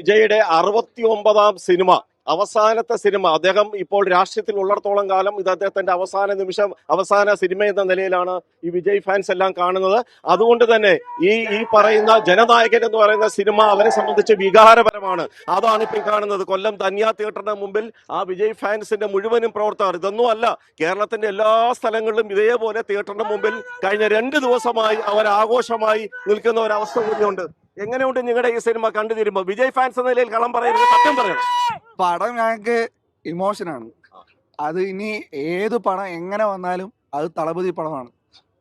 വിജയുടെ 69ാം സിനിമ, അവസാനത്തെ സിനിമ. അദ്ദേഹം ഇപ്പോൾ രാഷ്ട്രീയത്തിൽ ഉള്ളിടത്തോളം കാലം ഇത് അദ്ദേഹത്തിന്റെ അവസാന നിമിഷം, അവസാന സിനിമ എന്ന നിലയിലാണ് ഈ വിജയ് ഫാൻസ് എല്ലാം കാണുന്നത്. അതുകൊണ്ട് തന്നെ ഈ പറയുന്ന ജനനായകൻ എന്ന് പറയുന്ന സിനിമ അവരെ സംബന്ധിച്ച് വികാരപരമാണ്. അതാണ് ഇപ്പോൾ കാണുന്നത്. കൊല്ലം ധന്യ തിയേറ്ററിന് മുമ്പിൽ ആ വിജയ് ഫാൻസിന്റെ മുഴുവനും പ്രവർത്തകർ, ഇതൊന്നും അല്ല, കേരളത്തിന്റെ എല്ലാ സ്ഥലങ്ങളിലും ഇതേപോലെ തിയേറ്ററിന് മുമ്പിൽ കഴിഞ്ഞ 2 ദിവസമായി അവർ ആഘോഷമായി നിൽക്കുന്ന ഒരവസ്ഥ കൂടിയുണ്ട്. എങ്ങനെയുണ്ട് നിങ്ങളുടെ ഈ സിനിമ കണ്ടു തീരുമ്പോൾ? വിജയ് ഫാൻസ് എന്ന നിലയിൽ കള്ളം പറയരുത്, സത്യം പറയണം. പടം ഞങ്ങൾക്ക് ഇമോഷനാണ്. അത് ഇനി ഏത് പടം എങ്ങനെ വന്നാലും അത് തളപതി പടമാണ്.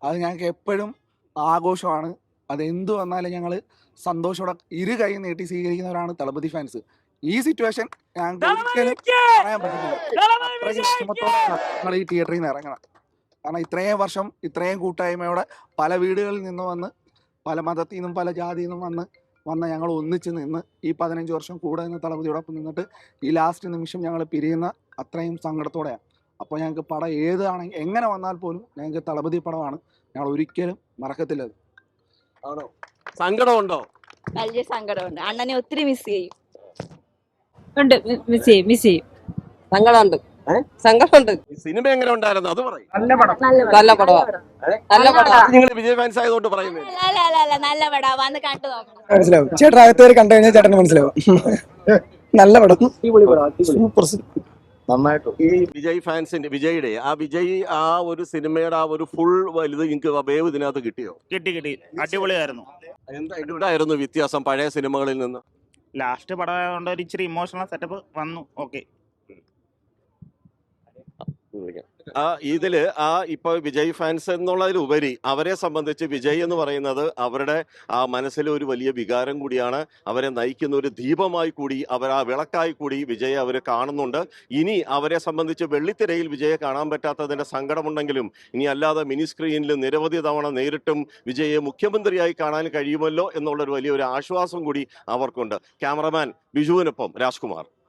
അത് ഞങ്ങൾക്ക് എപ്പോഴും ആഘോഷമാണ്. അത് എന്ത് വന്നാലും ഞങ്ങൾ സന്തോഷത്തോടെ ഇരു കൈ നീട്ടി സ്വീകരിക്കുന്നവരാണ് തളപതി ഫാൻസ്. ഈ സിറ്റുവേഷൻ ഞങ്ങൾക്ക് ഒരിക്കലും പറയാൻ പറ്റുന്നില്ല. അത്രയ്ക്ക് വിഷമത്തോടെ ഞങ്ങൾ ഈ തിയേറ്ററിൽ നിന്ന് ഇറങ്ങണം. കാരണം ഇത്രയും വർഷം ഇത്രയും കൂട്ടായ്മയോടെ പല വീടുകളിൽ നിന്ന് വന്ന്, പല മതത്തിൽ നിന്നും പല ജാതിയിൽ നിന്നും വന്ന ഞങ്ങൾ ഒന്നിച്ച് നിന്ന് ഈ 15 വർഷം കൂടെ നിന്ന് തളപതിയോടൊപ്പം നിന്നിട്ട് ഈ ലാസ്റ്റ് നിമിഷം ഞങ്ങൾ പിരിയുന്ന അത്രയും സങ്കടത്തോടെയാണ്. അപ്പോൾ ഞങ്ങൾക്ക് പടം ഏതാണെങ്കിൽ എങ്ങനെ വന്നാൽ പോലും ഞങ്ങൾക്ക് തളപതി പടമാണ്. ഞങ്ങൾ ഒരിക്കലും മറക്കത്തില്ല. ആണോ? സങ്കടമുണ്ടോ? വലിയ സങ്കടമുണ്ട്. അണ്ണനെ ഒത്തിരി മിസ് ചെയ്യും. മിസ് ചെയ്യും. സങ്കടമുണ്ട്. സങ്കടമുണ്ട്. സിനിമ എങ്ങനെ ഉണ്ടായിരുന്നു അത് പറയും. നല്ല പടമാണ്. നല്ല പടമാണ്. നിങ്ങൾ വിജയ് ഫാൻസ് ആയതുകൊണ്ട് പറയുന്നത് നല്ല പടാ, വന്ന് കണ്ടു നോക്കണം. മനസ്സിലാവും. ചേട്ടൻ അകത്തേറി കണ്ടു കഴിഞ്ഞാൽ ചേട്ടന് മനസ്സിലാവും. നല്ല പടം, സൂപ്പർ. നന്നായിട്ട് ഈ വിജയ് ഫാൻസിന്റെ വിജയ് ആ ഒരു സിനിമയുടെ ആ ഒരു ഫുൾ വലുത് നിങ്ങൾക്ക് വേവ് ഇതിനകത്ത് കിട്ടിയോ? കിട്ടി. അടിപൊളിയായിരുന്നു. എന്തായിരുന്നു വ്യത്യാസം പഴയ സിനിമകളിൽ നിന്ന്? ലാസ്റ്റ് പടം ഒരു ഇച്ചിരി ഇമോഷണൽ സെറ്റപ്പ് വന്നു. ഓക്കെ. ഇതില് ഇപ്പൊ വിജയ് ഫാൻസ് എന്നുള്ളതിലുപരി അവരെ സംബന്ധിച്ച് വിജയ് എന്ന് പറയുന്നത് അവരുടെ ആ മനസ്സിലെ ഒരു വലിയ വികാരം കൂടിയാണ്. അവരെ നയിക്കുന്ന ഒരു ദീപമായി കൂടി, അവർ ആ വിളക്കായി കൂടി വിജയെ അവർ കാണുന്നുണ്ട്. ഇനി അവരെ സംബന്ധിച്ച് വെള്ളിത്തിരയിൽ വിജയെ കാണാൻ പറ്റാത്തതിന്റെ സങ്കടമുണ്ടെങ്കിലും ഇനി അല്ലാതെ മിനി സ്ക്രീനിൽ നിരവധി തവണ നേരിട്ടും വിജയെ മുഖ്യമന്ത്രിയായി കാണാൻ കഴിയുമല്ലോ എന്നുള്ളൊരു വലിയൊരു ആശ്വാസം കൂടി അവർക്കുണ്ട്. ക്യാമറമാൻ ബിജുവിനൊപ്പം രാജ്കുമാർ.